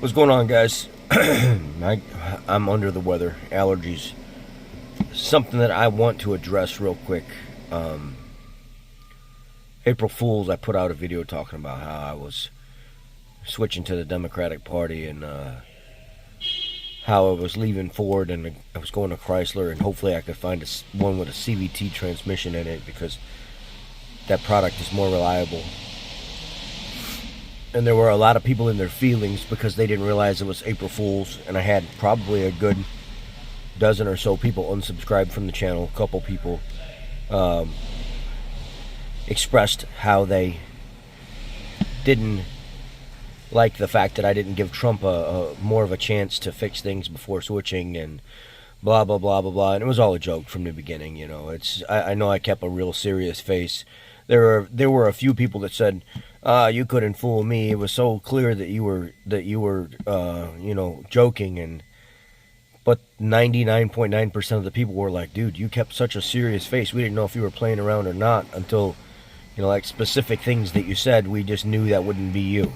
What's going on, guys? I'm under the weather, allergies. Something that I want to address real quick. Um, April Fools, I put out a video talking about how I was switching to the Democratic Party and how I was leaving Ford and I was going to Chrysler, and hopefully I could find one with a CVT transmission in it because that product is more reliable. And there were a lot of people in their feelings because they didn't realize it was April Fools, and I had probably a good dozen or so people unsubscribed from the channel. A couple people expressed how they didn't like the fact that I didn't give Trump a more of a chance to fix things before switching, and blah blah blah blah blah. And it was all a joke from the beginning. I know I kept a real serious face. There were a few people that said, you couldn't fool me. It was so clear that you were joking. But 99.9% of the people were like, dude, you kept such a serious face. We didn't know if you were playing around or not until, like specific things that you said. We just knew that wouldn't be you.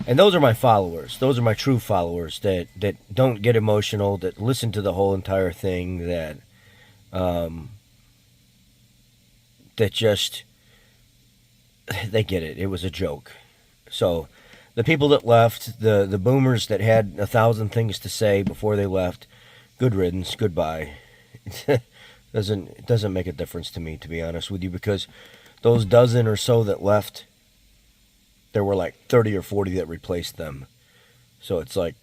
And those are my followers. Those are my true followers that don't get emotional, that listen to the whole entire thing, that just, they get it. It was a joke. So the people that left, the boomers that had 1,000 things to say before they left, good riddance, goodbye. It doesn't make a difference to me, to be honest with you, because those dozen or so that left, there were like 30 or 40 that replaced them. So it's like,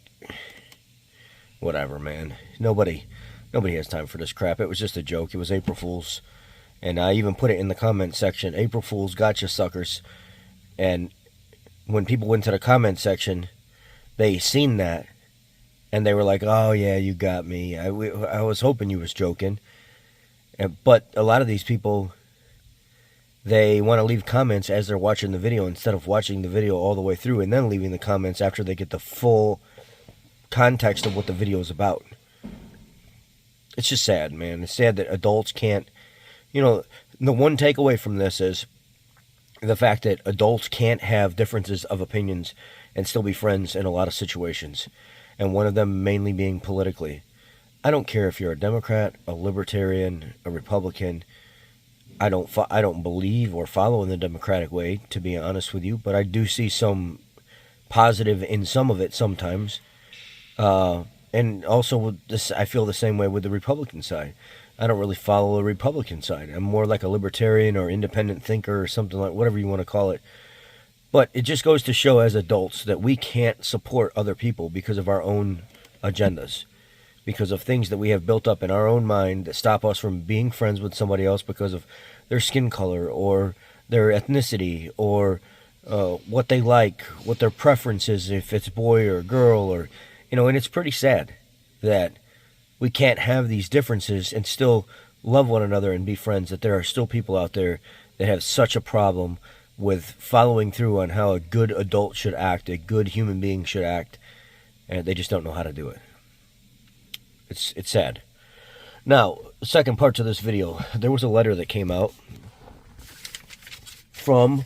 whatever, man. Nobody has time for this crap. It was just a joke. It was April Fool's. And I even put it in the comment section, April Fools, gotcha, suckers. And when people went to the comment section, they seen that, and they were like, oh, yeah, you got me. I was hoping you was joking. But a lot of these people, they want to leave comments as they're watching the video instead of watching the video all the way through and then leaving the comments after they get the full context of what the video is about. It's just sad, man. It's sad that adults can't. The one takeaway from this is the fact that adults can't have differences of opinions and still be friends in a lot of situations. And one of them mainly being politically. I don't care if you're a Democrat, a Libertarian, a Republican. I don't believe or follow in the Democratic way, to be honest with you. But I do see some positive in some of it sometimes. And also, with this, I feel the same way with the Republican side. I don't really follow the Republican side. I'm more like a libertarian or independent thinker or something, like whatever you want to call it. But it just goes to show as adults that we can't support other people because of our own agendas, because of things that we have built up in our own mind that stop us from being friends with somebody else because of their skin color or their ethnicity or what they like, what their preference is, if it's boy or girl, or and it's pretty sad that we can't have these differences and still love one another and be friends, that there are still people out there that have such a problem with following through on how a good adult should act, a good human being should act, and they just don't know how to do it. It's sad. Now, the second part to this video, there was a letter that came out from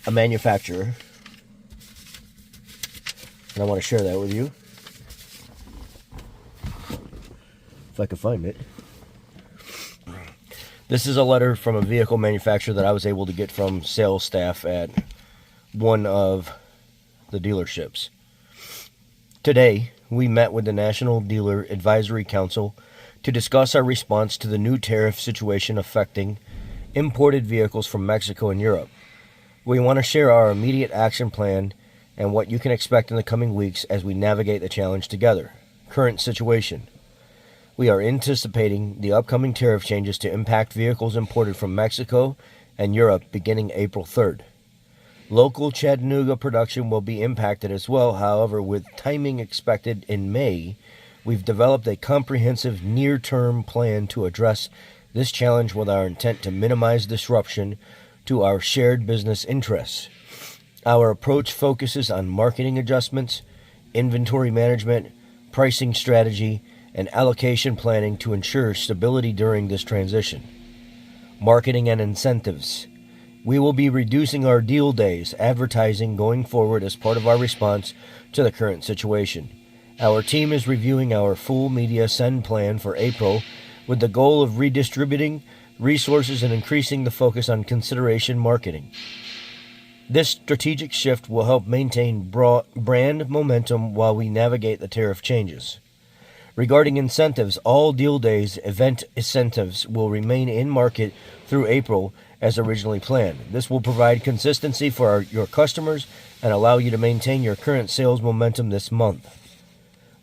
a manufacturer, and I want to share that with you. If I could find it. This is a letter from a vehicle manufacturer that I was able to get from sales staff at one of the dealerships. Today, we met with the National Dealer Advisory Council to discuss our response to the new tariff situation affecting imported vehicles from Mexico and Europe. We want to share our immediate action plan and what you can expect in the coming weeks as we navigate the challenge together. Current situation. We are anticipating the upcoming tariff changes to impact vehicles imported from Mexico and Europe beginning April 3rd. Local Chattanooga production will be impacted as well. However, with timing expected in May, we've developed a comprehensive near-term plan to address this challenge with our intent to minimize disruption to our shared business interests. Our approach focuses on marketing adjustments, inventory management, pricing strategy, and allocation planning to ensure stability during this transition. Marketing and incentives. We will be reducing our deal days advertising going forward as part of our response to the current situation. Our team is reviewing our full media send plan for April with the goal of redistributing resources and increasing the focus on consideration marketing. This strategic shift will help maintain brand momentum while we navigate the tariff changes. Regarding incentives, all deal days event incentives will remain in market through April as originally planned. This will provide consistency for your customers and allow you to maintain your current sales momentum this month.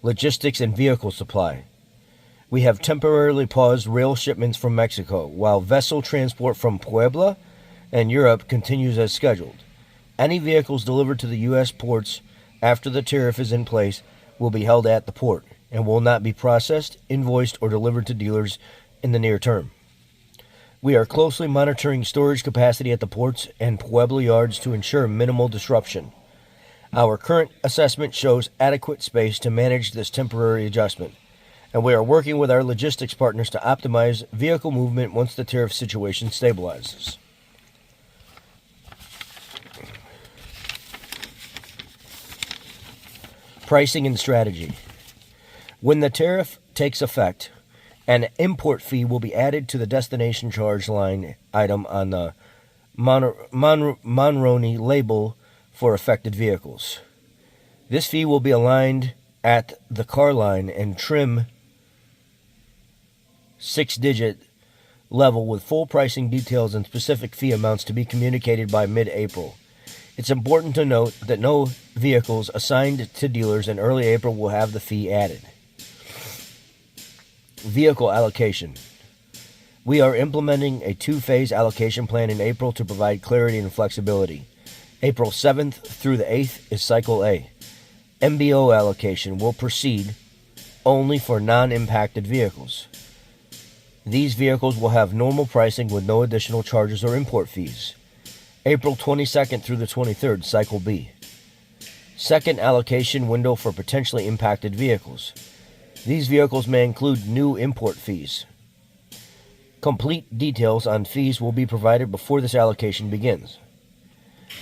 Logistics and vehicle supply. We have temporarily paused rail shipments from Mexico, while vessel transport from Puebla and Europe continues as scheduled. Any vehicles delivered to the U.S. ports after the tariff is in place will be held at the port and will not be processed, invoiced, or delivered to dealers in the near term. We are closely monitoring storage capacity at the ports and Puebla yards to ensure minimal disruption. Our current assessment shows adequate space to manage this temporary adjustment, and we are working with our logistics partners to optimize vehicle movement once the tariff situation stabilizes. Pricing and strategy. When the tariff takes effect, an import fee will be added to the destination charge line item on the Monroney label for affected vehicles. This fee will be aligned at the car line and trim 6-digit level with full pricing details and specific fee amounts to be communicated by mid-April. It's important to note that no vehicles assigned to dealers in early April will have the fee added. Vehicle allocation. We are implementing a 2-phase allocation plan in April to provide clarity and flexibility. April 7th through the 8th is Cycle A. MBO allocation will proceed only for non-impacted vehicles. These vehicles will have normal pricing with no additional charges or import fees. April 22nd through the 23rd, Cycle B. Second allocation window for potentially impacted vehicles. These vehicles may include new import fees. Complete details on fees will be provided before this allocation begins.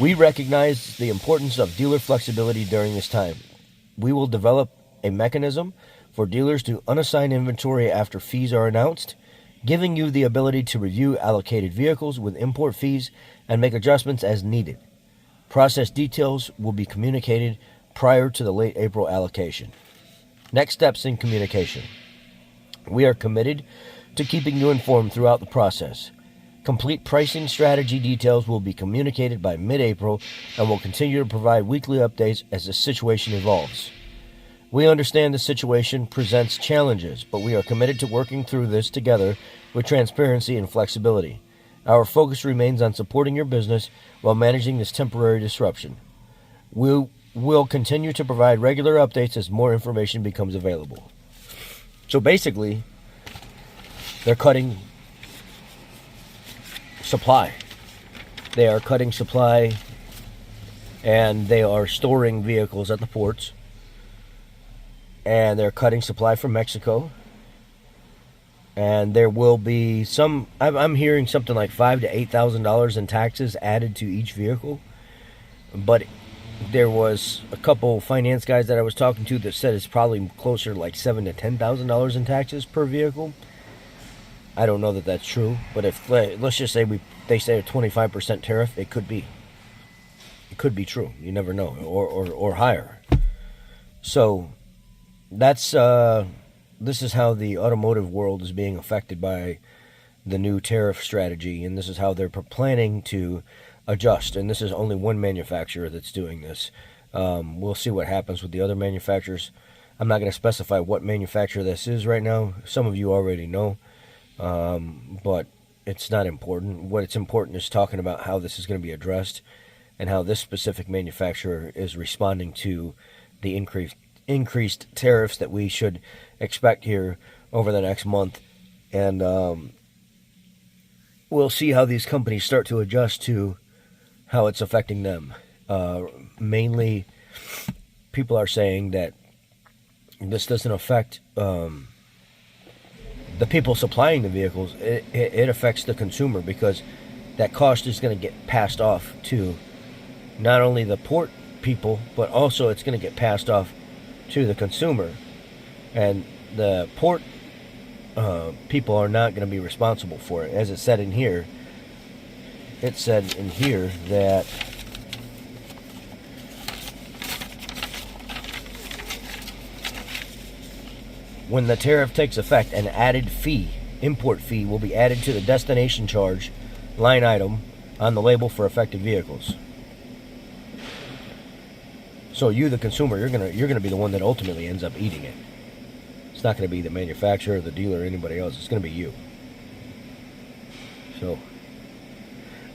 We recognize the importance of dealer flexibility during this time. We will develop a mechanism for dealers to unassign inventory after fees are announced, giving you the ability to review allocated vehicles with import fees and make adjustments as needed. Process details will be communicated prior to the late April allocation. Next steps in communication. We are committed to keeping you informed throughout the process. Complete pricing strategy details will be communicated by mid-April and will continue to provide weekly updates as the situation evolves. We understand the situation presents challenges, but we are committed to working through this together with transparency and flexibility. Our focus remains on supporting your business while managing this temporary disruption. We will continue to provide regular updates as more information becomes available. So basically, they're cutting supply. They are cutting supply and they are storing vehicles at the ports. And they're cutting supply from Mexico. And there will be some, I'm hearing something like $5,000 to $8,000 in taxes added to each vehicle. But there was a couple finance guys that I was talking to that said it's probably closer to like $7,000 to $10,000 in taxes per vehicle. I don't know that that's true, but if let's just say they say a 25% tariff, it could be true. You never know, or higher. So that's this is how the automotive world is being affected by the new tariff strategy, and this is how they're planning to adjust. And this is only one manufacturer that's doing this. We'll see what happens with the other manufacturers. I'm not going to specify what manufacturer this is right now. Some of you already know, but it's not important. What's important is talking about how this is going to be addressed and how this specific manufacturer is responding to the increased tariffs that we should expect here over the next month. And we'll see how these companies start to adjust to how it's affecting them. Mainly, people are saying that this doesn't affect the people supplying the vehicles. It affects the consumer, because that cost is going to get passed off to not only the port people, but also it's going to get passed off to the consumer. And the port people are not going to be responsible for it. As it said in here, that when the tariff takes effect, an added fee, import fee, will be added to the destination charge line item on the label for affected vehicles. So you, the consumer, you're gonna be the one that ultimately ends up eating it. It's not going to be the manufacturer, the dealer, or anybody else. It's going to be you. So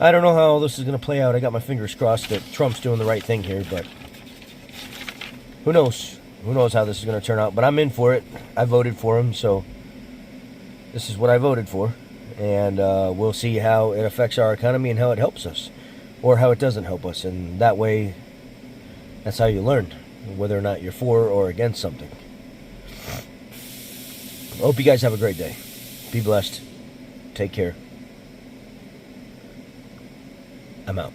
I don't know how all this is going to play out. I got my fingers crossed that Trump's doing the right thing here, but who knows? Who knows how this is going to turn out? But I'm in for it. I voted for him, so this is what I voted for. And we'll see how it affects our economy and how it helps us, or how it doesn't help us. And that way, that's how you learn whether or not you're for or against something. I hope you guys have a great day. Be blessed. Take care. I'm out.